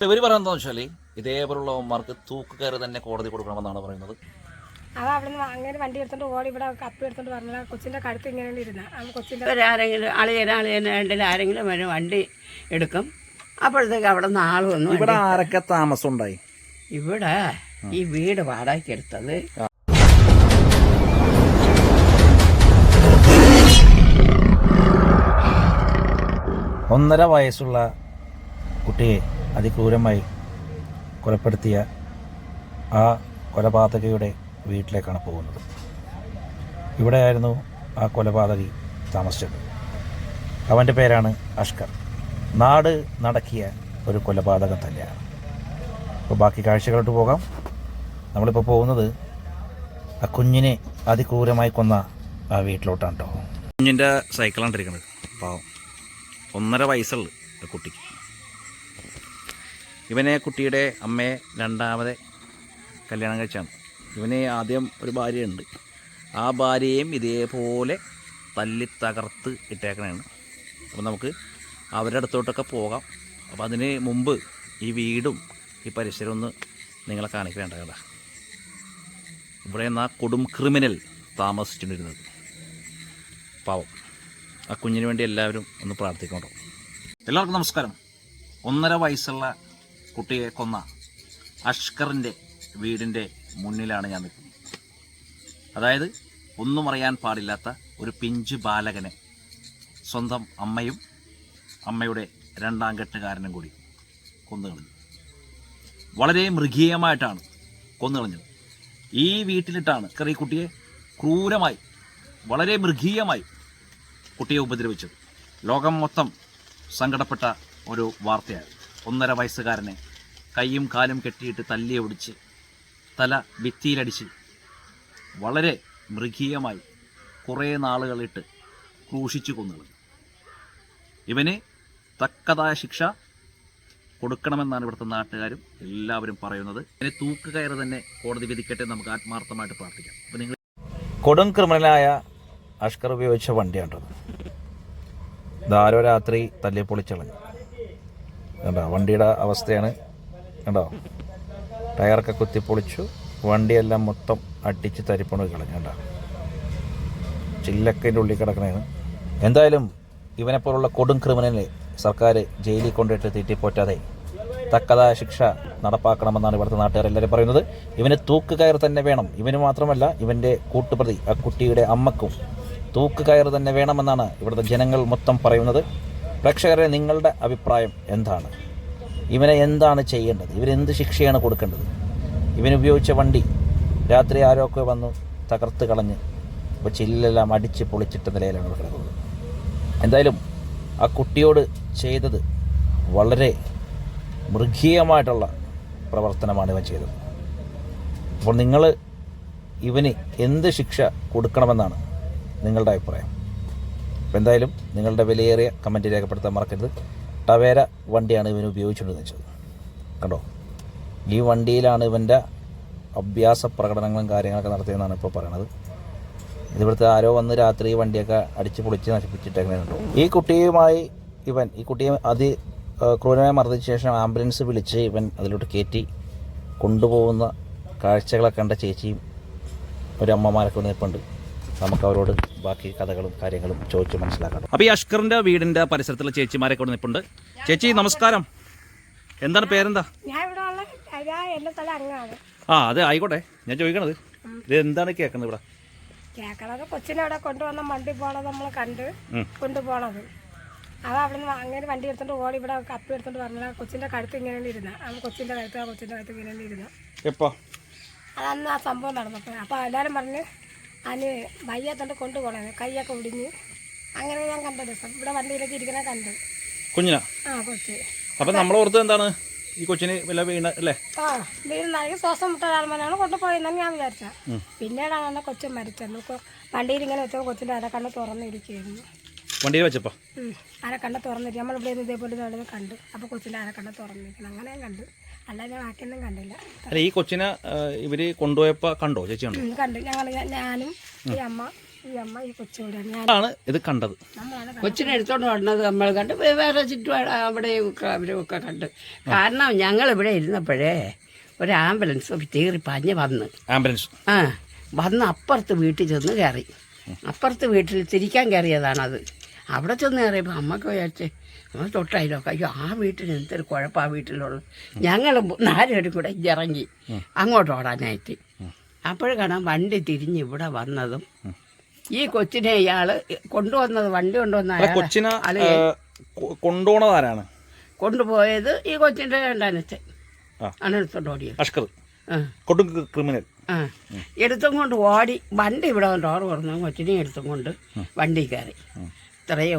ഇവർ പറയുന്നത് വെച്ചാൽ ഇതേപോലുള്ളവന്മാർക്ക് തൂക്കുകയറ് തന്നെ കോടതി കൊടുക്കണമെന്നാണ് പറയുന്നത്. അവ അവിടെ നിന്ന് അങ്ങനെ വണ്ടി എടുത്തോണ്ട് ഓടി ഇവിടെ കപ്പി എടുത്തോണ്ട് പറഞ്ഞ കൊച്ചിന്റെ കഴുത്ത് ഇങ്ങനെ ഇരുന്ന കൊച്ചിന്റെ ആരെങ്കിലും അളിയനാളിയനാണ്ടിൽ ആരെങ്കിലും വരും വണ്ടി എടുക്കും. അപ്പോഴത്തേക്ക് അവിടെ നിന്ന് ആൾ വന്നു. ഇവിടെ ആരൊക്കെ താമസം ഉണ്ടായി? ഇവിടെ ഈ വീട് വാടകയ്ക്ക് എടുത്തത് 1.5 വയസ്സുള്ള കുട്ടിയെ അതിക്രൂരമായി കൊലപ്പെടുത്തിയ ആ കൊലപാതകയുടെ വീട്ടിലേക്കാണ് പോകുന്നത്. ഇവിടെയായിരുന്നു ആ കൊലപാതകി താമസിച്ചത്. അവൻ്റെ പേരാണ് അഷ്കർ. നാട് നടക്കിയ ഒരു കൊലപാതകം തന്നെയാണ്. അപ്പോൾ ബാക്കി കാഴ്ചകളോട്ട് പോകാം. നമ്മളിപ്പോൾ പോകുന്നത് ആ കുഞ്ഞിനെ അതിക്രൂരമായി കൊന്ന ആ വീട്ടിലോട്ടാണ് കേട്ടോ. കുഞ്ഞിൻ്റെ സൈക്കിളാണ് ഇരിക്കുന്നത്. പാവം 1.5 വയസ്സുള്ള കുട്ടിക്ക്. ഇവനെ കുട്ടിയുടെ അമ്മയെ രണ്ടാമത് കല്യാണം കഴിച്ചാണ്. ഇവന് ആദ്യം ഒരു ഭാര്യയുണ്ട്. ആ ഭാര്യയെയും ഇതേപോലെ തല്ലി തകർത്ത് ഇട്ടേക്കണതാണ്. അപ്പോൾ നമുക്ക് അവരുടെ അടുത്തോട്ടൊക്കെ പോകാം. അപ്പോൾ അതിന് മുമ്പ് ഈ വീടും ഈ പരിസരവും ഒന്ന് നിങ്ങളെ കാണിക്കേണ്ട കേട്ടോ. ഇവിടെ നിന്ന് ആ കൊടും ക്രിമിനൽ താമസിച്ചിരുന്നത്. പാവം ആ കുഞ്ഞിന് വേണ്ടി എല്ലാവരും ഒന്ന് പ്രാർത്ഥിക്കണോ. എല്ലാവർക്കും നമസ്കാരം. 1.5 വയസ്സുള്ള കുട്ടിയെ കൊന്ന അഷ്കറിൻ്റെ വീടിൻ്റെ മുന്നിലാണ് ഞാൻ നിൽക്കുന്നത്. അതായത് ഒന്നും അറിയാൻ പാടില്ലാത്ത ഒരു പിഞ്ച് ബാലകനെ സ്വന്തം അമ്മയും അമ്മയുടെ 2ാം കെട്ടുകാരനും കൂടി കൊന്നുകളഞ്ഞു. വളരെ മൃഗീയമായിട്ടാണ് കൊന്നുകളഞ്ഞത്. ഈ വീട്ടിലിട്ടാണ് ഈ കുട്ടിയെ ക്രൂരമായി വളരെ മൃഗീയമായി കുട്ടിയെ ഉപദ്രവിച്ചത്. ലോകം മൊത്തം സങ്കടപ്പെട്ട ഒരു വാർത്തയാണ്. 1.5 വയസ്സുകാരനെ കൈയും കാലും കെട്ടിയിട്ട് തല്ലി ഒടിച്ച് തല ഭിത്തിയിലടിച്ച് വളരെ മൃഗീയമായി കുറേ നാളുകളിട്ട് ക്രൂശിച്ചു കൊന്നുകളഞ്ഞു. ഇവന് തക്കതായ ശിക്ഷ കൊടുക്കണമെന്നാണ് ഇവിടുത്തെ നാട്ടുകാരും എല്ലാവരും പറയുന്നത്. ഇതിനെ തൂക്കുകയറ് തന്നെ കോടതി വിധിക്കട്ടെ. നമുക്ക് ആത്മാർത്ഥമായിട്ട് പ്രാർത്ഥിക്കാം. അപ്പോൾ നിങ്ങൾ കൊടും ക്രിമിനലായ അഷ്കർ ഉപയോഗിച്ച വണ്ടിയാണ്ടത്. ഇതാരോ രാത്രി തല്ലി പൊളിച്ചളഞ്ഞു. കണ്ടോ വണ്ടിയുടെ അവസ്ഥയാണ്. കണ്ടോ ടയറൊക്കെ കുത്തിപ്പൊളിച്ചു. വണ്ടിയെല്ലാം മൊത്തം അടിച്ച് തരിപ്പണ കളഞ്ഞു. കണ്ടോ ചില്ലക്കൻ്റെ ഉള്ളിൽ കിടക്കണേന്. എന്തായാലും ഇവനെപ്പോലുള്ള കൊടും ക്രിമിനലിനെ സർക്കാർ ജയിലിൽ കൊണ്ടിട്ട് തീറ്റിപ്പോറ്റാതെ തക്കതായ ശിക്ഷ നടപ്പാക്കണമെന്നാണ് ഇവിടുത്തെ നാട്ടുകാരെല്ലാവരും പറയുന്നത്. ഇവന് തൂക്കുകയർ തന്നെ വേണം. ഇവന് മാത്രമല്ല ഇവൻ്റെ കൂട്ടുപ്രതി ആ കുട്ടിയുടെ അമ്മക്കും തൂക്കുകയർ തന്നെ വേണമെന്നാണ് ഇവിടുത്തെ ജനങ്ങൾ മൊത്തം പറയുന്നത്. പ്രേക്ഷകരെ, നിങ്ങളുടെ അഭിപ്രായം എന്താണ്? ഇവനെ എന്താണ് ചെയ്യേണ്ടത്? ഇവരെന്ത് ശിക്ഷയാണ് കൊടുക്കേണ്ടത്? ഇവനുപയോഗിച്ച വണ്ടി രാത്രി ആരൊക്കെ വന്നു തകർത്ത് കളഞ്ഞ് ഇപ്പോൾ ചില്ലെല്ലാം അടിച്ച് പൊളിച്ചിട്ട നിലയിലാണ് കിടക്കുന്നത്. എന്തായാലും ആ കുട്ടിയോട് ചെയ്തത് വളരെ മൃഗീയമായിട്ടുള്ള പ്രവർത്തനമാണ് ഇവൻ ചെയ്തത്. അപ്പോൾ നിങ്ങൾ ഇവന് എന്ത് ശിക്ഷ കൊടുക്കണമെന്നാണ് നിങ്ങളുടെ അഭിപ്രായം? അപ്പോൾ എന്തായാലും നിങ്ങളുടെ വിലയേറിയ കമൻറ്റ് രേഖപ്പെടുത്താൻ മറക്കരുത്. ടവേര വണ്ടിയാണ് ഇവന് ഉപയോഗിച്ചുകൊണ്ടെന്ന് വെച്ചത്. കണ്ടോ ഈ വണ്ടിയിലാണ് ഇവൻ്റെ അഭ്യാസ പ്രകടനങ്ങളും കാര്യങ്ങളൊക്കെ നടത്തിയെന്നാണ് ഇപ്പോൾ പറയണത്. ഇതിവിടുത്തെ ആരോ വന്ന് രാത്രി വണ്ടിയൊക്കെ അടിച്ച് പൊളിച്ച് നശിപ്പിച്ചിട്ടേക്കണുണ്ടോ. ഈ കുട്ടിയെ ക്രൂരമായി മർദ്ദിച്ച ശേഷം ആംബുലൻസ് വിളിച്ച് ഇവൻ അതിലോട്ട് കയറ്റി കൊണ്ടുപോകുന്ന കാഴ്ചകളൊക്കെ കണ്ട ചേച്ചിയും ഒരു അമ്മമാരൊക്കെ നിൽപ്പുണ്ട്. നമുക്ക് അവരോട് ബാക്കി കഥകളും കാര്യങ്ങളും ചോദിച്ച് മനസ്സിലാക്കാം. അപ്പോൾ ഈ അഷ്കറിൻ്റെ വീടിൻ്റെ പരിസരത്തുള്ള ചേച്ചിമാരൊക്കെ ഇവിടെ നിൽപ്പുണ്ട്. ചേച്ചി നമസ്കാരം. എന്താണ് പേരെന്താ? ആ അതെ ആയിക്കോട്ടെ. ഞാൻ ചോദിക്കണത് ഇത് എന്താണ് കേൾക്കുന്നത്? ഇവിടെ കേൾക്കണത് കൊച്ചിനെ അവിടെ കൊണ്ടുവന്ന വണ്ടി പോണത് നമ്മൾ കണ്ട് കൊണ്ടുപോണത്. അവ അവിടെ നിന്ന് അങ്ങനെ വണ്ടി എടുത്തോണ്ട് ഓടി ഇവിടെ കപ്പി എടുത്തോണ്ട് പറഞ്ഞ കൊച്ചിന്റെ കഴുത്ത് ഇങ്ങനെ ഇരുന്ന കൊച്ചിന്റെ കഴുത്ത് ഇങ്ങനെ ഇരുന്ന എപ്പോ അതന്ന് ആ സംഭവം നടന്നപ്പോൾ. അപ്പോൾ എല്ലാവരും പറഞ്ഞ് അതിന് വയ്യാത്തോണ്ട് കൊണ്ടുപോകണേ, കൈയൊക്കെ ഒടിഞ്ഞ് അങ്ങനെ ഞാൻ കണ്ട ദിവസം ഇവിടെ വണ്ടിയിലേക്ക് ഇരിക്കണ കണ്ട് കുഞ്ഞിനാ. ആ കൊച്ച്. അപ്പം നമ്മളോർത്ത് എന്താണ് ഈ കൊച്ചിന് വല്ല വീണ അല്ലേ? ആ വീടുന്നാണെങ്കിൽ ശ്വാസം മുട്ടൊരാൾമാനാണ് കൊണ്ടുപോയെന്നാണ് ഞാൻ വിചാരിച്ച. പിന്നീടാണ് കൊച്ചൻ മരിച്ചത്. വണ്ടിയിൽ ഇങ്ങനെ വെച്ചപ്പോൾ കൊച്ചിൻ്റെ അരക്കണ്ണ് തുറന്നിരിക്കുകയായിരുന്നു. വണ്ടിയിൽ വെച്ചപ്പോൾ അരക്കണ്ണ് തുറന്നിരിക്കും. നമ്മളിവിടെ ഇതേപോലെ നടന്ന് കണ്ട്. അപ്പോൾ കൊച്ചിൻ്റെ അരക്കണ്ണ് തുറന്നിരിക്കണം. അങ്ങനെ ഞാൻ കണ്ട്. അല്ലാതെ ഞാൻ ബാക്കിയൊന്നും കണ്ടില്ല. അല്ല ഈ കൊച്ചിനെ ഇവര് കൊണ്ടുപോയപ്പോൾ കണ്ടോ ചേച്ചി? കണ്ടു. കണ്ട്. ഞാനും ഈ അമ്മ ഈ അമ്മ ഈ കൊച്ചുകൂടെയാണ് ഞാൻ ആണ് ഇത് കണ്ടത്. നമ്മളാണ് കൊച്ചിനെ എടുത്തോണ്ട് വന്നത് നമ്മൾ കണ്ട് വേറെ ചുറ്റുപാട് അവിടെയും ഒക്കെ അവരൊക്കെ കണ്ട്. കാരണം ഞങ്ങൾ ഇവിടെ ഇരുന്നപ്പോഴേ ഒരു ആംബുലൻസ് തീറി പാഞ്ഞ് വന്ന് ആംബുലൻസ് വന്ന് അപ്പുറത്ത് വീട്ടിൽ ചെന്ന് കയറി. അപ്പുറത്ത് വീട്ടിൽ തിരിക്കാൻ കയറിയതാണത്. അവിടെ ചെന്ന് കയറിയപ്പോൾ അമ്മക്ക് വിചാരിച്ച് നമ്മൾ തൊട്ടായില്ലോ, അയ്യോ ആ വീട്ടിന് എന്തൊരു കുഴപ്പം ആ വീട്ടിലുള്ളത്. ഞങ്ങൾ 4 പേരും കൂടെ ഇറങ്ങി അങ്ങോട്ട് ഓടാനായിട്ട്. അപ്പോഴും കാണാം വണ്ടി തിരിഞ്ഞ് ഇവിടെ വന്നതും ഈ കൊച്ചിനെ ഇയാൾ കൊണ്ടുവന്നത്, വണ്ടി കൊണ്ടുവന്ന കൊച്ചിനെ കൊണ്ടുപോണതാരാണ്? കൊണ്ടുപോയത് ഈ കൊച്ചിൻ്റെ രണ്ടാനച്ഛൻ ആണ് എടുത്തോണ്ട് ഓടിയത്. അഷ്കർ കൊടും ക്രിമിനൽ. എടുത്തും കൊണ്ട് ഓടി വണ്ടി ഇവിടെ ഡോർ തുറന്നു കൊച്ചിനെ എടുത്തും കൊണ്ട് വണ്ടി കയറി. ഇത്രയേ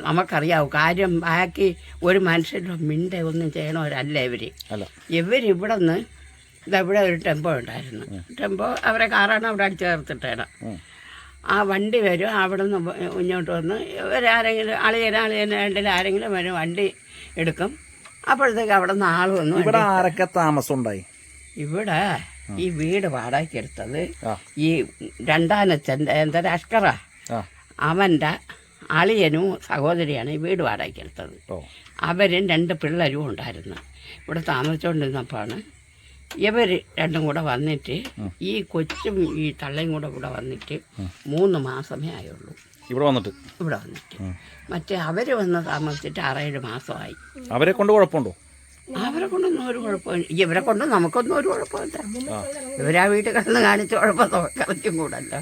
നമുക്കറിയാവൂ കാര്യം. ബാക്കി ഒരു മനുഷ്യരുടെ മിണ്ട ഒന്നും ചെയ്യണവരല്ല ഇവരിവിടെ നിന്ന് ഇതവിടെ ഒരു ടെമ്പോ ഉണ്ടായിരുന്നു. ടെമ്പോ അവരെ കാറാണ് അവിടെ അടിച്ചു ചേർത്തിട്ടാണ്. ആ വണ്ടി വരും, അവിടെ നിന്ന് ഇങ്ങോട്ട് വന്ന് ഇവരാരെങ്കിലും അളിയനാരെങ്കിലും ആരെങ്കിലും വരും, വണ്ടി എടുക്കും. അപ്പോഴത്തേക്ക് അവിടെ നിന്ന് ആൾ വന്നു. ഇവിടെ ആരൊക്കെ താമസം ഉണ്ടായി? ഇവിടെ ഈ വീട് വാടകയ്ക്ക് എടുത്തത് ഈ രണ്ടാനച്ഛൻ്റെ എന്താ അഷ്കറാ, അവൻ്റെ അളിയനും സഹോദരിയാണ് ഈ വീട് വാടകയ്ക്ക് എടുത്തത്. അവരും 2 പിള്ളേരും ഉണ്ടായിരുന്നു. ഇവിടെ താമസിച്ചുകൊണ്ടിരുന്നപ്പോഴാണ് ഇവർ രണ്ടും കൂടെ വന്നിട്ട് ഈ കൊച്ചും ഈ തള്ളയും കൂടെ ഇവിടെ വന്നിട്ട് 3 മാസമേ ആയുള്ളൂ ഇവിടെ വന്നിട്ട്. മറ്റേ അവർ വന്ന് താമസിച്ചിട്ട് 6-7 മാസമായി. അവരെ കൊണ്ട് കുഴപ്പമുണ്ടോ? അവരെ കൊണ്ടൊന്നും ഒരു കുഴപ്പമില്ല. ഇവരെ കൊണ്ട് നമുക്കൊന്നും ഒരു കുഴപ്പമില്ല. ഇവരാ വീട്ടിൽ കിടന്ന് കാണിച്ച കുഴപ്പം കറച്ചും കൂടല്ല.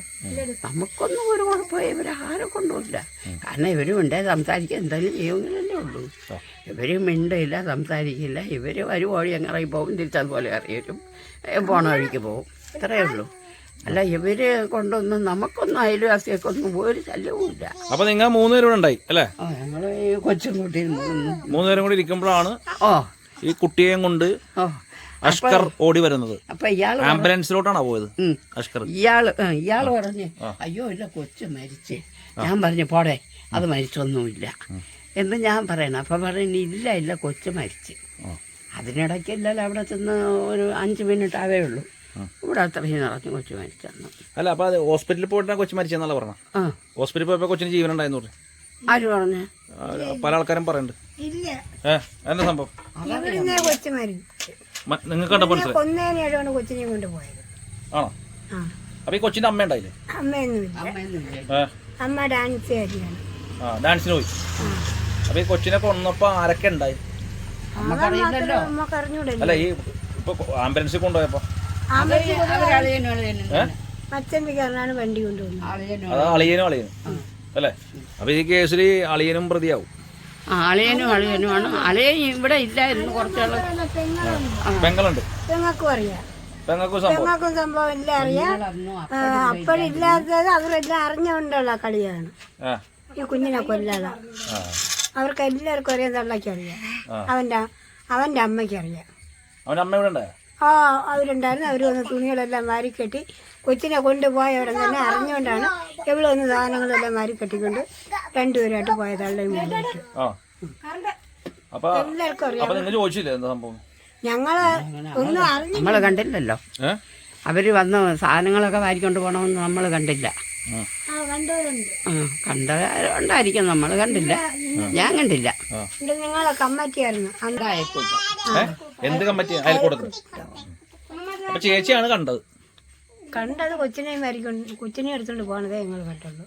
നമുക്കൊന്നും ഒരു കുഴപ്പമില്ല. ഇവരാരെ കൊണ്ടുമില്ല. കാരണം ഇവരും മിണ്ടേ സംസാരിക്കുക എന്തെങ്കിലും ചെയ്യുമെങ്കിലല്ലേ ഉള്ളൂ. ഇവരും മിണ്ടയില്ല, സംസാരിക്കില്ല. ഇവർ വഴി അങ്ങ് ഇറങ്ങി പോകും, തിരിച്ചതുപോലെ അറിയും, പോണ വഴിക്ക് പോകും. ഇത്രയേ ഉള്ളൂ. അല്ല ഇവര് കൊണ്ടൊന്നും നമുക്കൊന്നും അയൽവാസിയൊക്കെ ഒന്നും ഒരു ശല്യവും ഇല്ല. അപ്പൊ നിങ്ങൾ 3 പേരും ഉണ്ടായി അല്ലേ? ഞങ്ങള് ഈ കൊച്ചും കുട്ടി 3 പേരും കൂടി ഇരിക്കുമ്പോഴാണ് ഈ കുട്ടിയെയും കൊണ്ട് അഷ്കർ ഓടി വരുന്നത്. അപ്പൊ ഇയാൾ ആംബുലൻസിലോട്ടാണോ പോയത്? അഷ്കർ ഇയാള് പറഞ്ഞ് അയ്യോ ഇല്ല കൊച്ചു മരിച്ച്. ഞാൻ പറഞ്ഞു പോടെ അത് മരിച്ചൊന്നുമില്ല എന്ന് ഞാൻ പറയണം. അപ്പൊ പറയുന്നു ഇല്ല കൊച്ചു മരിച്ച്. അതിനിടയ്ക്കില്ലല്ലോ അവിടെ ചെന്ന് ഒരു 5 മിനിറ്റ് ആവേ ഉള്ളൂ. ഇവിടെ അത്രയും നടന്നു കൊച്ചു മരിച്ചെന്ന്. അല്ല അപ്പൊ അത് ഹോസ്പിറ്റലിൽ പോയിട്ടാണ് കൊച്ചു മരിച്ചെന്നല്ല പറഞ്ഞ? ഹോസ്പിറ്റലിൽ പോയപ്പോ കൊച്ചിന് ജീവനുണ്ടായെന്ന് പറഞ്ഞു. ആര് പറഞ്ഞു? പല ആൾക്കാരും പറയുന്നുണ്ട്. എന്താ സംഭവം? കൊച്ചു മരിച്ചു. നിങ്ങൾക്ക് കണ്ടപ്പോ കൊന്നേനെയാണ് കൊച്ചിനെയും കൊണ്ടുപോയത്. ആണോ? അപ്പൊ ഈ കൊച്ചിന്റെ അമ്മ ഉണ്ടായില്ലേ? അമ്മയൊന്നുമില്ല. അമ്മ ഡാൻസുകാരിയാണ്. ഡാൻസിന് പോയി. അപ്പൊ ഈ കൊച്ചിനെ കൊന്നപ്പോ ആരൊക്കെ ഉണ്ടായി? അല്ല ഈ ഇപ്പൊ ആംബുലൻസിൽ കൊണ്ടുപോയപ്പോ അച്ഛൻ വണ്ടി കൊണ്ടുവന്നത്. അത് അളിയനും അല്ലേ? അപ്പൊ ഈ കേസിൽ അളിയനും പ്രതിയാവും. അളിയനുമാണ്. അളിയൻ ഇവിടെ ഇല്ലായിരുന്നു കുറച്ചാള്. പെങ്ങളുണ്ട്. പെങ്ങൾക്കും അറിയാം. പെങ്ങൾക്കും സംഭവം എല്ലാം അറിയാം. അപ്പോഴില്ലാത്തത് അവരെല്ലാം അറിഞ്ഞുകൊണ്ടുള്ള കളിയാണ് ഈ കുഞ്ഞിനെ കൊല്ലാതെ. അവർക്ക് എല്ലാവർക്കും അറിയാം. തള്ളയ്ക്ക് അറിയാം, അവന്റെ അമ്മയ്ക്ക് അറിയാം. അവന്റെ അമ്മ ഇവിടെ ഉണ്ടായോ? അവരുണ്ടായിരുന്നു. അവർ വന്ന് തുണികളെല്ലാം വാരിക്കെട്ടി കൊച്ചിനെ കൊണ്ടുപോയവിടെ തന്നെ അറിഞ്ഞുകൊണ്ടാണ് എവിടെ വന്ന് സാധനങ്ങളെല്ലാം വാരിക്കെട്ടിക്കൊണ്ട് 2 പേരായിട്ട് പോയ തള്ളയും കൊണ്ടിട്ട് എല്ലാവർക്കും അറിയാം. ഞങ്ങള് ഒന്നും അറിഞ്ഞു. നമ്മള് കണ്ടില്ലല്ലോ. അവര് വന്ന് സാധനങ്ങളൊക്കെ വാരിക്കൊണ്ട് പോകണമെന്ന് നമ്മൾ കണ്ടില്ല. കണ്ടുണ്ടായിരിക്കും, നമ്മൾ കണ്ടില്ല. ഞാൻ കണ്ടില്ല. നിങ്ങളെ കമ്മിറ്റിയായിരുന്നു. എന്ത് കമ്മിറ്റി? അയൽക്കൂട്ടത്തിൽ. അപ്പൊ ചേച്ചിയാണ് കണ്ടത്? കണ്ടത് കൊച്ചിനെ എടുത്തോണ്ട് പോണതേ ഞങ്ങൾ കണ്ടുള്ളൂ.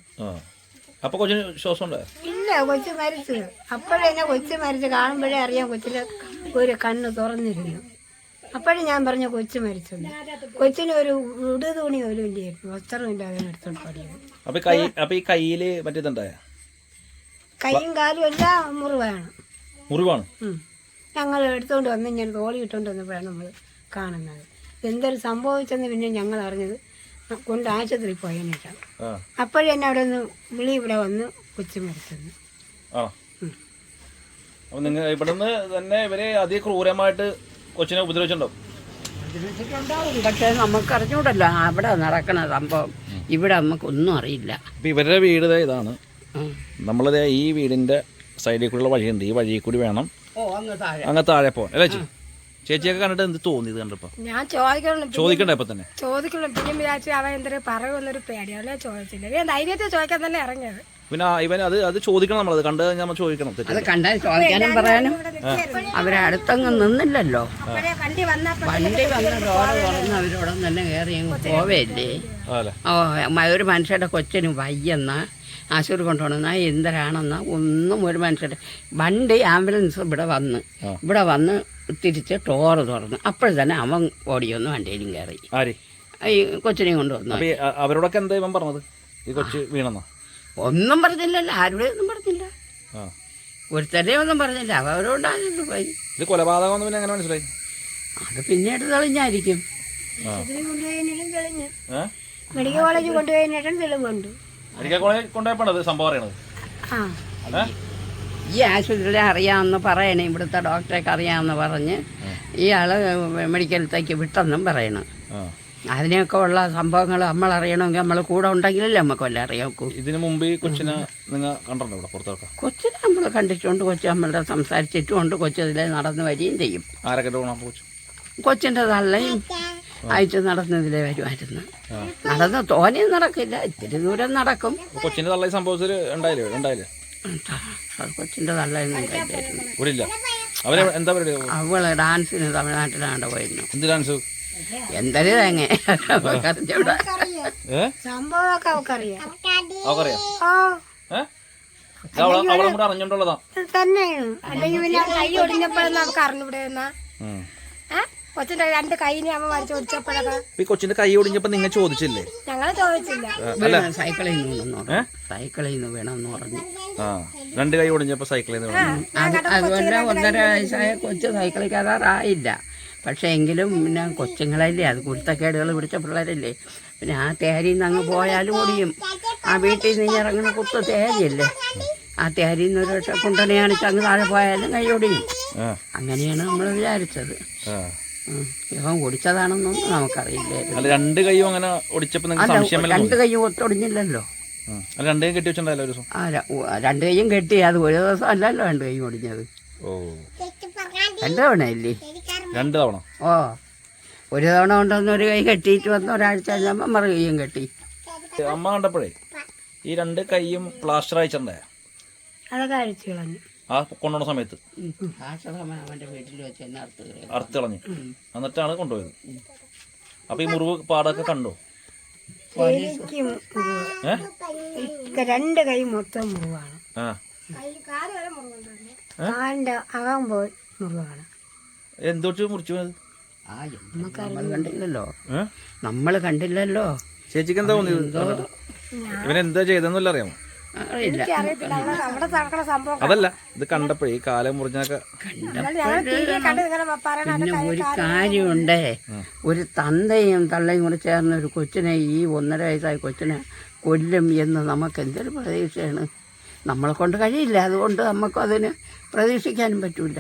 അപ്പൊ കൊച്ചിന് ശ്വാസം ഉണ്ടായോ? ഇല്ല, കൊച്ചു മരിച്ചു. അപ്പോഴെന്നെ കൊച്ചു മരിച്ച് കാണുമ്പോഴേ അറിയാം കൊച്ചിന് ഒരു കണ്ണ് തുറന്നിരുന്നു. അപ്പോഴും ഞാൻ പറഞ്ഞ കൊച്ചു മരിച്ചത്. കൊച്ചിന് ഒരു ഉടുതുണി പോലും ഇല്ലായിരുന്നു, വസ്ത്രമില്ലാതെ എടുത്തോണ്ട് പോയത്. അപ്പൊ ഈ കയ്യില് മറ്റേതുണ്ടായ കൈയും കാലും എല്ലാം മുറിവാണ്. ഞങ്ങൾ എടുത്തോണ്ട് വന്ന് ഇങ്ങനെ തോളി ഇട്ടുകൊണ്ട് വന്നപ്പോഴാണ് നമ്മൾ കാണുന്നത്. എന്തൊരു സംഭവിച്ചെന്ന് പിന്നെ ഞങ്ങൾ അറിഞ്ഞത് കൊണ്ട് ആശുപത്രിയിൽ പോയതിനാണ്. അപ്പോഴും എന്നെ അവിടെ നിന്ന് ഇവിടെ വന്ന് കൊച്ചു മരിച്ചെന്ന്. അപ്പൊ നിങ്ങൾ ഇവിടുന്ന് തന്നെ ഇവരെ അതിക്രൂരമായിട്ട് കൊച്ചിനെ ഉപദ്രവിച്ചിട്ടുണ്ടാവും. പക്ഷെ നമുക്ക് അറിഞ്ഞൂടല്ലോ അവിടെ നടക്കണ സംഭവം. ഇവിടെ നമുക്കൊന്നും അറിയില്ല. ഇപ്പൊ ഇവരുടെ വീട് ഇതാണ്. നമ്മളത് ഈ വീടിന്റെ സൈഡിൽ കൂടെയുള്ള വഴിയുണ്ട്. ഈ വഴിയിൽ കൂടി വേണം അങ്ങ് താഴെ പോകാൻ അല്ലേ? ചേച്ചിയൊക്കെ കണ്ടിട്ട് എന്ത് തോന്നി ഇത് കണ്ടപ്പോ? ഞാൻ ചോദിക്കണ്ടേ ഇപ്പൊ തന്നെ? ചോദിക്കണം. പിന്നെ വിചാരിച്ചു അവൻ എന്തൊരു പറയുമെന്നൊരു പേടി, അവനെ ചോദിച്ചില്ല. ഞാൻ ധൈര്യത്തിൽ ചോദിക്കാൻ തന്നെ ഇറങ്ങിയത്. പിന്നെ ഇവൻ അത് ചോദിക്കണം, നമ്മളത് കണ്ടു കഴിഞ്ഞാൽ നമ്മൾ ചോദിക്കണം. അത് കണ്ടാൽ ചോദിക്കാനും പറയാനും അവരെ അടുത്തങ്ങ് നിന്നില്ലല്ലോ. വണ്ടി വന്നപ്പോൾ വണ്ടി വന്ന് ഡോറ് തുറന്ന് അവരോട് തന്നെ കയറി അങ്ങ് പോവേല്ലേ. ഒരു മനുഷ്യരുടെ കൊച്ചിന് വയ്യെന്ന ആശുപത്രി കൊണ്ടുപോകണമെന്നാ എന്തരാണെന്നാ ഒന്നും ഒരു മനുഷ്യരുടെ വണ്ടി ആംബുലൻസ് ഇവിടെ വന്ന് തിരിച്ച് ഡോറ് തുറന്ന് അപ്പോൾ തന്നെ അവൻ ഓടിയൊന്ന് വണ്ടിയിലും കയറി ഈ കൊച്ചിനെയും കൊണ്ടുവന്നു. അവരോടൊക്കെ എന്താ ഇവൻ പറഞ്ഞത്? ഈ കൊച്ചു വീണെന്നോ? ഒന്നും പറഞ്ഞില്ലല്ലോ, ആരുടെയും ഒന്നും പറഞ്ഞില്ല, ഒരുത്തരുടെയും ഒന്നും പറഞ്ഞില്ല. അവരോടാണ് പോയി. ഇത് കൊലപാതകം എങ്ങനെ മനസ്സിലായി? അത് പിന്നീട് തെളിഞ്ഞായിരിക്കും. മെഡിക്കൽ കോളേജിൽ കൊണ്ടുപോയതിനും തെളിവുണ്ട്. മെഡിക്കൽ കോളേജിൽ കൊണ്ടുപോയപ്പോഴത് സംഭവം അറിയണത്. ഈ ആശുപത്രിയിലെ അറിയാമെന്ന് പറയണേ, ഇവിടുത്തെ ഡോക്ടറെയൊക്കെ അറിയാമെന്ന് പറഞ്ഞ് ഇയാൾ മെഡിക്കലത്തേക്ക് വിട്ടെന്നും പറയണം. അതിനൊക്കെ ഉള്ള സംഭവങ്ങൾ നമ്മൾ അറിയണമെങ്കിൽ നമ്മൾ കൂടെ ഉണ്ടെങ്കിലല്ലേ നമുക്ക് വല്ല അറിയാക്കൂ. ഇതിനു മുമ്പ് ഈ കൊച്ചിനെ നിങ്ങൾ കണ്ടിട്ടുണ്ടോ ഇവിടെ പുറത്തൊക്കെ? കൊച്ചിനെ നമ്മൾ കണ്ടിട്ടുണ്ട്, കൊച്ചു നമ്മളുടെ സംസാരിച്ചിട്ടുമുണ്ട്, കൊച്ചു ഇതിലെ നടന്ന് വരികയും ചെയ്യും. ആരൊക്കെ കൊച്ചു? കൊച്ചിൻ്റെ തള്ളയും അയച്ചു നടന്നതിലേ വരുമായിരുന്നു. നടന്ന് തോനെയും നടക്കില്ല, ഇത്തിരി ദൂരം നടക്കും. കൊച്ചിന്റെ തള്ളയും സംഭവത്തിൽ ഉണ്ടായില്ലേ? കൊച്ചിൻ്റെ തള്ളയൊന്നും ഉണ്ടായില്ലായിരുന്നു. അവള് ഡാൻസിന് തമിഴ്നാട്ടിലാണ്ട് പോയിരുന്നു. എന്ത് ഡാൻസ്? എന്തൊരു തേങ്ങ അറിഞ്ഞൂടാ. സംഭവമൊക്കെ അവക്കറിയാം അറിഞ്ഞോണ്ടുള്ളതാ തന്നെയാണ്. അല്ലെങ്കിൽ പിന്നെ കൈ ഒടിഞ്ഞപ്പോഴൊന്നും നമുക്ക് അറിഞ്ഞുവിടുന്ന കൊച്ചിന്റെ 2 കൈനെ അവൻ വലിച്ചു ഒടിച്ചപ്പോഴൊക്കെ. ഈ കൊച്ചിന്റെ കൈ ഒടിഞ്ഞപ്പോ നിങ്ങൾ ചോദിച്ചില്ലേ? ഞങ്ങള് ചോദിച്ചില്ല. സൈക്കിളിൽ നിന്ന് വേണമെന്ന് പറഞ്ഞു. 2 കൈ ഒടിഞ്ഞപ്പോ സൈക്കിളിൽ നിന്ന്. അതുപോലെ 1.5 വയസ്സായ കൊച്ചു സൈക്കിളിൽ കയറാറായില്ല. പക്ഷേ എങ്കിലും പിന്നെ കൊച്ചുങ്ങളല്ലേ, അത് കുരുത്തക്കേടുകൾ പിടിച്ച പിള്ളേരല്ലേ. പിന്നെ ആ തേരിയിൽ നിന്ന് അങ്ങ് പോയാലും ഓടിയും. ആ വീട്ടിൽ നിന്ന് ഇറങ്ങുന്ന കുത്ത തേരിയല്ലേ, ആ തേരിയിൽ നിന്ന് ഒരു കുണ്ടനെ കാണിച്ച് അങ്ങ് താഴെ പോയാലും കൈ ഓടിയും. അങ്ങനെയാണ് നമ്മൾ വിചാരിച്ചത്. ഇവൻ ഓടിച്ചതാണെന്നൊന്നും നമുക്കറിയില്ലായിരുന്നു. 2 കൈയും അങ്ങനെ ഒടിച്ചപ്പോ 2 കൈയും ഒത്തൊടിഞ്ഞില്ലല്ലോ. 2 കൈയും കെട്ടി വെച്ചിട്ടുണ്ടല്ലോ ഒരു ദിവസം. 2 കൈയും കെട്ടി. അത് ഒരു ദിവസം അല്ലല്ലോ 2 കൈയും ഒടിഞ്ഞത്. 2 തവണ അല്ലേ? 2 തവണ. ഒരു തവണ കൊണ്ടുവന്ന് ഒരു കൈ കെട്ടിയിട്ട് വന്ന് ഒരാഴ്ച കഴിഞ്ഞപ്പോൾ മറു കൈയും കെട്ടി. അമ്മ കണ്ടപ്പോഴേ ഈ 2 കൈയും പ്ലാസ്റ്റർ അയച്ചിട്ടുണ്ടേ, അതൊക്കെ അഴിച്ചു കളഞ്ഞു. ആ കൊണ്ടുപോണ സമയത്ത് അവന്റെ വീട്ടിൽ വെച്ച് തന്നെ അറുത്ത് കളഞ്ഞു. എന്നിട്ടാണ് കൊണ്ടുപോയത്. അപ്പൊ ഈ മുറിവ് പാടൊക്കെ കണ്ടോ? എനിക്ക് 2 കൈ മൊത്തം മുറിവാണ്. കാലിന്റെ അകം പോയി മുറിവാണ്. എന്തോട്ട് മുറിച്ചു പോയത്? നമ്മൾ കണ്ടില്ലല്ലോ. ചേച്ചിക്ക് എന്താ തോന്നിയത്? ഇവനെന്താ ചെയ്തെന്നല്ല അറിയാമോ? അതല്ല, ഇത് കണ്ടപ്പോഴേ ഈ കാലം മുറിഞ്ഞൊക്കെ. പിന്നെ ഒരു കാര്യമുണ്ടേ, ഒരു തന്തയും തള്ളയും കൂടെ ചേർന്ന് ഒരു കൊച്ചിനെ, ഈ 1.5 വയസ്സായ കൊച്ചിനെ കൊല്ലും എന്ന് നമുക്ക് എന്തൊരു പ്രതീക്ഷയാണ്. നമ്മളെ കൊണ്ട് കഴിയില്ല, അതുകൊണ്ട് നമുക്ക് അതിന് പ്രതീക്ഷിക്കാനും പറ്റൂല.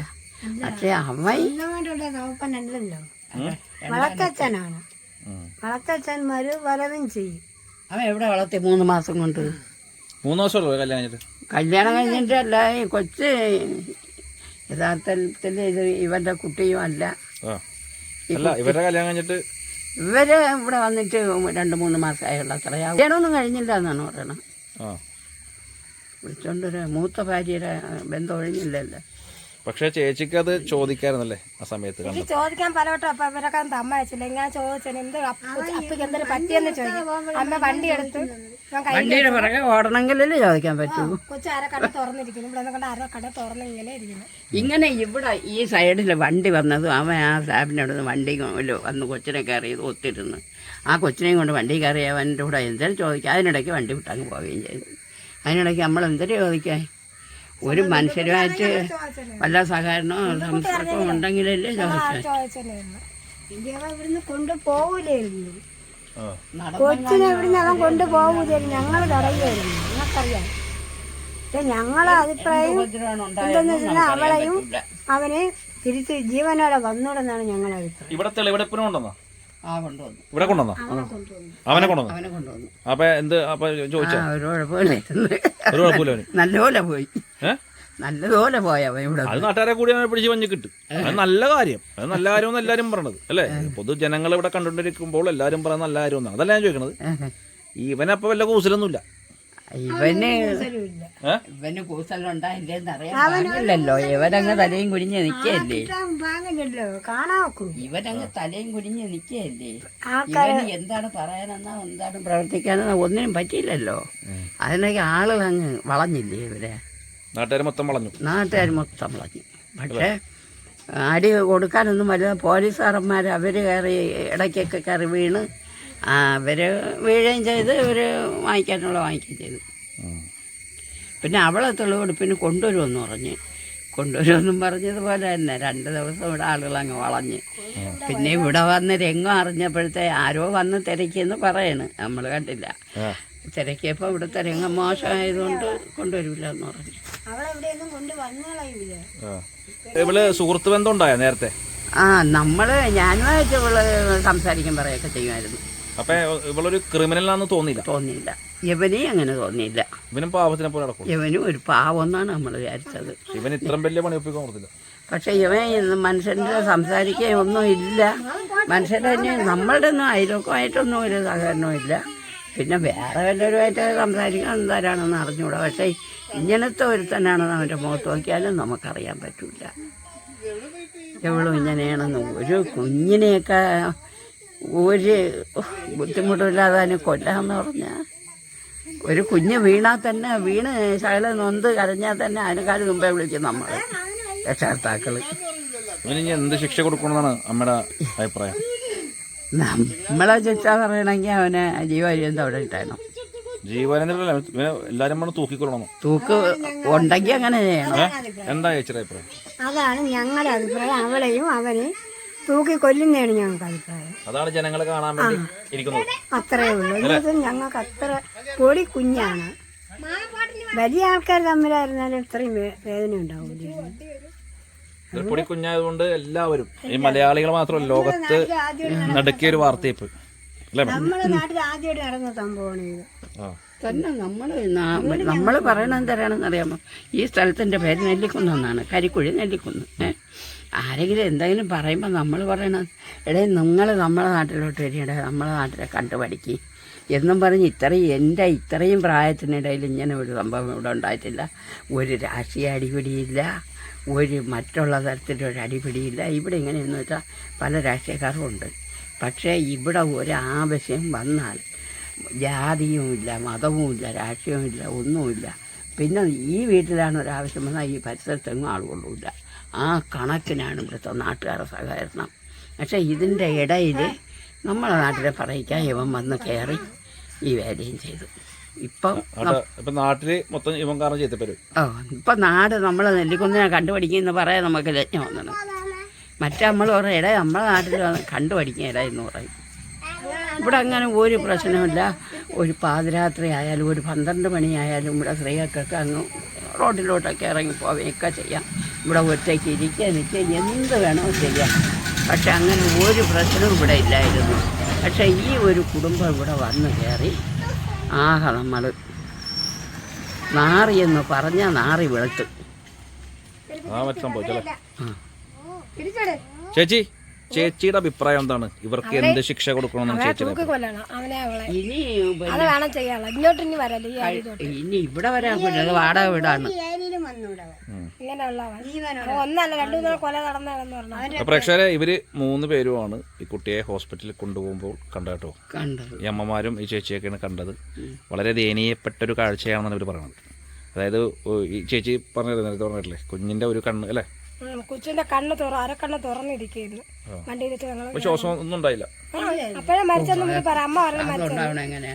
പക്ഷെ അവനല്ലോ വളർത്തച്ഛനാണ്. വളർത്തച്ഛന്മാര് വലതും ചെയ്യും. അവൻ എവിടെ വളർത്തി? 3 മാസം കൊണ്ട്. 3 മാസമുള്ളൂ കല്യാണം കഴിഞ്ഞിട്ടല്ല. ഈ കൊച്ച് യഥാർത്ഥത്തിൽ ഇത് ഇവന്റെ കുട്ടിയും അല്ല. ഇവരുടെ കല്യാണം കഴിഞ്ഞിട്ട് ഇവര് ഇവിടെ വന്നിട്ട് 2-3 മാസമായുള്ള അത്രയാ. കല്യാണമൊന്നും കഴിഞ്ഞില്ല എന്നാണ് പറയണത്. വിളിച്ചോണ്ടൊരു മൂത്ത ഭാര്യയുടെ ബന്ധം ഒഴിഞ്ഞില്ലല്ലോ. പക്ഷെ ചേച്ചിക്ക് അത് ചോദിക്കായിരുന്നല്ലേ ആ സമയത്ത്? ചോദിക്കാൻ പലവട്ടം. അപ്പൊ ഇവരൊക്കെ സമ്മതിച്ചില്ല. ഞാൻ ചോദിച്ചു എന്ത് അപ്പക്ക് എന്തൊരു പറ്റിയെന്ന് ചോദിക്കും. അമ്മ വണ്ടി എടുത്ത് വണ്ടിയുടെ പിറകെ ഓടണമെങ്കിലല്ലേ ചോദിക്കാൻ പറ്റൂ. കൊച്ചു അരക്കട തുറന്നിരിക്കുന്നു. ഇവിടെ കണ്ട അരക്കട തുറന്ന് ഇങ്ങനെ ഇരിക്കുന്നു. ഇങ്ങനെ ഇവിടെ ഈ സൈഡിൽ വണ്ടി വന്നതും അവൻ ആ സ്ലാബിനടുത്ത് വണ്ടി വന്ന് കൊച്ചിനെ കയറിയത് ഒത്തിരുന്ന് ആ കൊച്ചിനെയും കൊണ്ട് വണ്ടി കയറി അവൻ്റെ കൂടെ എന്തെങ്കിലും ചോദിക്കാം. അതിനിടയ്ക്ക് വണ്ടി വിട്ടങ്ങ് പോവുകയും ചെയ്തു. അതിനിടയ്ക്ക് നമ്മൾ എന്തൊരു ചോദിക്കാൻ? ഒരു മനുഷ്യരുമായിട്ട് വല്ല സഹകരണമോ സംസർഗമോ ഉണ്ടെങ്കിലല്ലേ ചോദിച്ചത്. ഇവിടുന്ന് കൊണ്ടുപോകൂലായിരുന്നു. കൊച്ചിനെ ഇവിടുന്ന് അവൻ കൊണ്ടുപോകൂലായിരുന്നു. ഞങ്ങൾ തടയുമായിരുന്നു. ഞങ്ങൾക്കറിയാം. പക്ഷെ ഞങ്ങളെ അഭിപ്രായം എന്തെന്ന് വെച്ചാൽ അവളെയും അവനെ തിരിച്ച് ജീവനോടെ വന്നൂടെന്നാണ് ഞങ്ങളുടെ അഭിപ്രായം. ഇവിടെ തെളിവെടുപ്പിനും ഉണ്ടെന്നോ? ഇവിടെ കൊണ്ടുവന്നോ? അവനെ കൊണ്ടുവന്നു. അപ്പൊ എന്ത് ചോദിച്ചാ? ഒരു കുഴപ്പമില്ലായിരുന്നു. നല്ലപോലെ പോയി. നല്ലതുപോലെ പോയവൻ ഇവിടെ അത് നാട്ടുകാരെ കൂടി അവനെ പിടിച്ച് വഞ്ഞ് കിട്ടും. അത് നല്ല കാര്യം, അത് നല്ല കാര്യമെന്ന് എല്ലാവരും പറയണത് അല്ലേ. പൊതുജനങ്ങൾ ഇവിടെ കണ്ടുകൊണ്ടിരിക്കുമ്പോൾ എല്ലാവരും പറയുന്നത് നല്ല കാര്യം ഒന്നാണ്. അതല്ല ഞാൻ ചോദിക്കണത്. ഇവനപ്പോൾ വല്ല കൂസലൊന്നുമില്ല. ഇവന് കൂസലുണ്ടായില്ലേന്ന് അറിയാനില്ലല്ലോ. ഇവനങ്ങ് തലയും കുനിഞ്ഞ് നിൽക്കല്ലേ, ഇവനങ്ങ് തലയും കുനിഞ്ഞ് നിൽക്കല്ലേ. ഇവന് എന്താണ് പറയാനെന്നാ എന്താണ് പ്രവർത്തിക്കാനെന്നാ ഒന്നിനും പറ്റിയില്ലല്ലോ. അതിനൊക്കെ ആളുകൾ അങ്ങ് വളഞ്ഞില്ലേ ഇവരെ. നാട്ടുകാർ മൊത്തം വളഞ്ഞു. പക്ഷേ അടി കൊടുക്കാനൊന്നും വല്ല പോലീസുകാരന്മാർ അവർ കയറി ഇടയ്ക്കൊക്കെ കയറി വീണ് അവർ വീഴുകയും ചെയ്ത് ഇവർ വാങ്ങിക്കുകയും ചെയ്തു. പിന്നെ അവളെ തെളിവെടുപ്പിന് കൊണ്ടുവരുമെന്ന് പറഞ്ഞതുപോലെ തന്നെ 2 ദിവസം ഇവിടെ ആളുകൾ അങ്ങ് വളഞ്ഞ്. പിന്നെ ഇവിടെ വന്ന് രംഗം അറിഞ്ഞപ്പോഴത്തെ ആരോ വന്ന് തിരക്കിയെന്ന് പറയണ്, നമ്മൾ കണ്ടില്ല. തിരക്കിയപ്പോൾ ഇവിടുത്തെ രംഗം മോശമായതുകൊണ്ട് കൊണ്ടുവരില്ല എന്ന് പറഞ്ഞു. ഇവള് സുഹൃത്ത് ബന്ധം ഉണ്ടായോ നേരത്തെ? ഞാനുമായിട്ട് ഇവള് സംസാരിക്കാൻ പറയൊക്കെ ചെയ്യുമായിരുന്നു. അപ്പൊ ഇവളൊരു ക്രിമിനലാന്ന് തോന്നിയില്ല. ഇവനെയും അങ്ങനെ തോന്നിയില്ല. ഇവനും പാവത്തിനെ പോലെ നടക്കും. ഇവനും ഒരു പാവം എന്നാണ് നമ്മൾ വിചാരിച്ചത്. ഇവൻ ഇത്രയും വലിയ പണി ഒപ്പിക്കാൻ കൊടുത്തില്ല. പക്ഷെ ഇവൻ മനുഷ്യൻ്റെ സംസാരിക്കാൻ ഒന്നും ഇല്ല. മനുഷ്യരുടെ നമ്മളുടെ ഒന്നും അയൽവക്കമായിട്ടൊന്നും ഒരു സഹകരണവും ഇല്ല. പിന്നെ വേറെ വല്ലവരുമായിട്ട് സംസാരിക്കാൻ എന്താരാണെന്ന് അറിഞ്ഞുകൂടാ. പക്ഷേ ഇങ്ങനത്തെ ഒരുത്തനാണെന്ന് അവൻ്റെ മുഖത്ത് നോക്കിയാലും നമുക്കറിയാൻ പറ്റില്ല. എവളും ഇങ്ങനെയാണെന്ന്. ഒരു കുഞ്ഞിനെയൊക്കെ ഒരു ബുദ്ധിമുട്ടില്ലാതെ അതിനെ കൊല്ലാന്ന് പറഞ്ഞാൽ, ഒരു കുഞ്ഞ് വീണാൽ തന്നെ വീണ് ശകലം നൊന്ത് കരഞ്ഞാൽ തന്നെ അതിനെക്കാളും മുമ്പേ വിളിക്കും നമ്മൾ രക്ഷകർത്താക്കൾ. ഇവനിനി എന്ത് ശിക്ഷ കൊടുക്കണമെന്നാണ് അമ്മയുടെ അഭിപ്രായം? നമ്മളെ ശിക്ഷ പറയണമെങ്കിൽ അവനെ ജീവപര്യന്തം അവിടെ ഇട്ടണം. എല്ലാരും തൂക്കിക്കൊള്ളണം. തൂക്ക് ഉണ്ടെങ്കിൽ അങ്ങനെ ചെയ്യണം. എന്താ ചേച്ചിയുടെ അഭിപ്രായം? അതാണ് ഞങ്ങളുടെ അഭിപ്രായം. അവളെയും അവനെ തൂക്കി കൊല്ലുന്നതാണ് ഞങ്ങൾക്ക് അഭിപ്രായം. അതാണ് ജനങ്ങളെ കാണാൻ വേണ്ടി ഇരിക്കുന്നത്. അത്രേ ഉള്ളൂ. എന്നുവെച്ചാൽ ഞങ്ങൾക്ക് അത്ര പൊടി കുഞ്ഞാണ്. വലിയ ആൾക്കാർ തമ്മിലായിരുന്നാലും ഇത്രയും വേദന ഉണ്ടാവില്ല. പൊടി കുഞ്ഞായതുകൊണ്ട് എല്ലാവരും, ഈ മലയാളികൾ മാത്രമല്ല, ലോകത്ത് നടുക്കിയ ഒരു വാർത്തയിപ്പ് അല്ലേ? നമ്മുടെ നാട്ടിൽ ആദ്യമായിട്ട് നടന്ന സംഭവമാണ് ഇത് തന്നെ. നമ്മൾ പറയണത് എന്തരാണെന്ന് അറിയാമോ? ഈ സ്ഥലത്തിൻ്റെ പേര് നെല്ലിക്കുന്നെന്നാണ്, കരിക്കുഴി നെല്ലിക്കുന്ന്. ആരെങ്കിലും എന്തെങ്കിലും പറയുമ്പോൾ നമ്മൾ പറയണത്, എടേ നിങ്ങൾ നമ്മളെ നാട്ടിലോട്ട് വരികടേ, നമ്മളെ നാട്ടിലെ കണ്ടുപഠിക്കുക എന്നും പറഞ്ഞ് ഇത്രയും പ്രായത്തിനിടയിൽ ഇങ്ങനെ ഒരു സംഭവം ഇവിടെ ഉണ്ടായിട്ടില്ല. ഒരു രാഷ്ട്രീയ അടിപിടിയില്ല, ഒരു മറ്റുള്ള തരത്തിലൊരു അടിപിടിയില്ല. ഇവിടെ എങ്ങനെയെന്ന് വെച്ചാൽ പല രാഷ്ട്രീയക്കാരും ഉണ്ട്. പക്ഷേ ഇവിടെ ഒരാവശ്യം വന്നാൽ ജാതിയുമില്ല, മതവുമില്ല, രാഷ്ട്രീയവുമില്ല, ഒന്നുമില്ല. പിന്നെ ഈ വീട്ടിലാണ് ഒരാവശ്യം വന്നാൽ ഈ പരിസരത്തെങ്ങും ആളുകൊള്ളില്ല. ആ കണക്കിനാണ് ഇവിടുത്തെ നാട്ടുകാരുടെ സഹകരണം. പക്ഷേ ഇതിൻ്റെ ഇടയിൽ നമ്മളെ നാട്ടിലെ പറയിക്കാൻ ഇവൻ വന്ന് കയറി ഈ വേലയും ചെയ്തു. ഇപ്പം നാട്ടിൽ മൊത്തം ഇവൻ കാരണം ചെയ്തപ്പോ ഇപ്പം നാട് നമ്മൾ നെല്ലിക്കുന്നിനെ കണ്ടുപഠിക്കുമെന്ന് പറയാൻ നമുക്ക് ലജ്ഞ വന്നത്. മറ്റേ നമ്മൾ പറയും ഇട നമ്മളെ നാട്ടിൽ കണ്ടുപഠിക്കുക ഇട എന്ന് പറയും. ഇവിടെ അങ്ങനെ ഒരു പ്രശ്നമില്ല. ഒരു പാതിരാത്രി ആയാലും ഒരു 12 മണിയായാലും ഇവിടെ സ്ത്രീകൾക്കൊക്കെ അങ്ങ് റോഡിലോട്ടൊക്കെ ഇറങ്ങി പോവുകയൊക്കെ ചെയ്യാം. ഇവിടെ ഒറ്റയ്ക്ക് ഇരിക്കുക നിൽക്കുക എന്ത് വേണോ ചെയ്യാം. പക്ഷെ അങ്ങനെ ഒരു പ്രശ്നവും ഇവിടെ ഇല്ലായിരുന്നു. പക്ഷേ ഈ ഒരു കുടുംബം ഇവിടെ വന്ന് കയറി ആകെ നമ്മൾ നാറിയെന്ന് പറഞ്ഞാൽ നാറി വെളുത്തു. ചേച്ചിയുടെ അഭിപ്രായം എന്താണ്? ഇവർക്ക് എന്ത് ശിക്ഷ കൊടുക്കണമെന്നാണ് ചേച്ചിയുടെ? ഇനി ഇവിടെ വരാൻ പറ്റില്ല, വാടക വീടാണ്. പ്രേക്ഷകരെ, ഇവര് 3 പേരുമാണ് ഈ കുട്ടിയെ ഹോസ്പിറ്റലിൽ കൊണ്ടുപോകുമ്പോൾ കണ്ടോ. ഈ അമ്മമാരും ഈ ചേച്ചിയൊക്കെയാണ് കണ്ടത്. വളരെ ദയനീയപ്പെട്ടൊരു കാഴ്ചയാണെന്നാണ് ഇവർ പറയുന്നത്. അതായത് ഈ ചേച്ചി പറഞ്ഞില്ലേ, കുഞ്ഞിന്റെ ഒരു കണ്ണ് അല്ലേ, കൊച്ചിന്റെ അരക്കണ്ണ് തുറന്നിരിക്കുന്നു. വണ്ടിയിൽ വെച്ച് ശ്വാസം ഒന്നും ഉണ്ടായില്ല. അപ്പോഴേ മരിച്ചെന്ന് പറയാം. അമ്മ പറഞ്ഞു എങ്ങനെ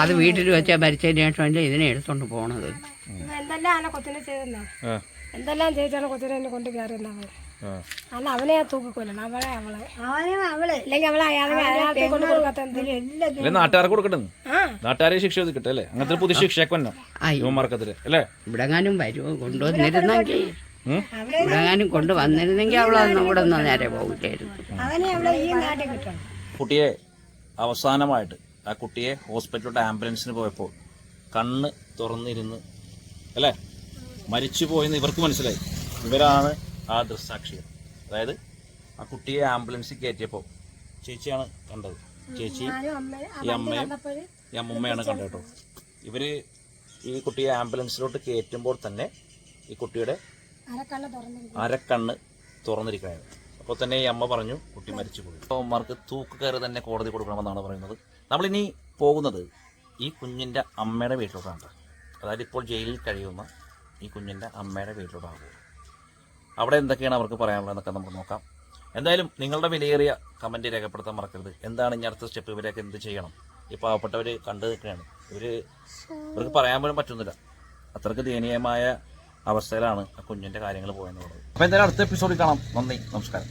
അത് വീട്ടിൽ വെച്ചാൽ മരിച്ചതിന് ശേഷം ഇതിനെ എടുത്തോണ്ട് പോണത്. എന്തെല്ലാം ആണ് കൊച്ചിനെ ചെയ്തെന്നാ, എന്തെല്ലാം ചെയ്താണ് കൊച്ചിനെ എന്നെ കൊണ്ട് കയറുന്നത്. അല്ല അവനെ തൂക്കിക്കൊല്ലണം. അവളെ ഇല്ലെങ്കിൽ അവളെ അയാളെ കൊണ്ട് കൊടുക്കാത്ത നാട്ടുകാർക്ക് കൊടുക്കട്ടെ, നാട്ടുകാരെ ശിക്ഷ കിട്ടെ അല്ലേ? അങ്ങനത്തെ പുതിയ ശിക്ഷയൊക്കെ ഇവന്മാർക്കത്തില് അല്ലേ? ഇവിടെങ്ങാനും വരുമോ കൊണ്ടുവന്നിരുന്നെങ്കിൽ, ഇവിടെങ്ങാനും കൊണ്ടുവന്നിരുന്നെങ്കിൽ അവളൊന്നും കൂടെ ഒന്നും നേരെ പോകില്ലായിരുന്നു. കുട്ടിയെ അവസാനമായിട്ട് ആ കുട്ടിയെ ഹോസ്പിറ്റലിലോട്ട് ആംബുലൻസിന് പോയപ്പോൾ കണ്ണ് തുറന്നിരുന്ന് അല്ലേ മരിച്ചു പോയെന്ന് ഇവർക്ക് മനസ്സിലായി. ഇവരാണ് ആ ദൃക്സാക്ഷികൾ. അതായത് ആ കുട്ടിയെ ആംബുലൻസിൽ കയറ്റിയപ്പോൾ ചേച്ചിയാണ് കണ്ടത്. ചേച്ചി ഈ അമ്മയും ഈ അമ്മുമ്മയാണ് കണ്ടത് കേട്ടോ. ഇവർ ഈ കുട്ടിയെ ആംബുലൻസിലോട്ട് കയറ്റുമ്പോൾ തന്നെ ഈ കുട്ടിയുടെ അരക്കണ്ണ് തുറന്നിരിക്കുകയാണ്. അപ്പോൾ തന്നെ ഈ അമ്മ പറഞ്ഞു കുട്ടി മരിച്ചുപോയി. അമ്മമാർക്ക് തൂക്കുകയറ് തന്നെ കോടതി കൊടുക്കണമെന്നാണ് പറയുന്നത്. നമ്മളിനി പോകുന്നത് ഈ കുഞ്ഞിൻ്റെ അമ്മയുടെ വീട്ടിലോട്ടാണ്. അതായത് ഇപ്പോൾ ജയിലിൽ കഴിയുന്ന ഈ കുഞ്ഞിൻ്റെ അമ്മയുടെ വീട്ടിലോട്ടാണ്. അവിടെ എന്തൊക്കെയാണ് അവർക്ക് പറയാനുള്ളതെന്നൊക്കെ നമുക്ക് നോക്കാം. എന്തായാലും നിങ്ങളുടെ വിലയേറിയ കമൻറ്റ് രേഖപ്പെടുത്താൻ മറക്കരുത്. എന്താണ് ഇനി അടുത്ത സ്റ്റെപ്പ്, ഇവരെയൊക്കെ എന്ത് ചെയ്യണം? ഈ പാവപ്പെട്ടവർ കണ്ടു നിൽക്കുകയാണ്. ഇവർക്ക് പറയാൻ പോലും പറ്റുന്നില്ല. അത്രയ്ക്ക് ദയനീയമായ അവസ്ഥയിലാണ് ആ കുഞ്ഞിൻ്റെ കാര്യങ്ങൾ പോയെന്നുള്ളത്. അപ്പോൾ എന്തായാലും അടുത്ത എപ്പിസോഡിൽ കാണാം. നന്ദി, നമസ്കാരം.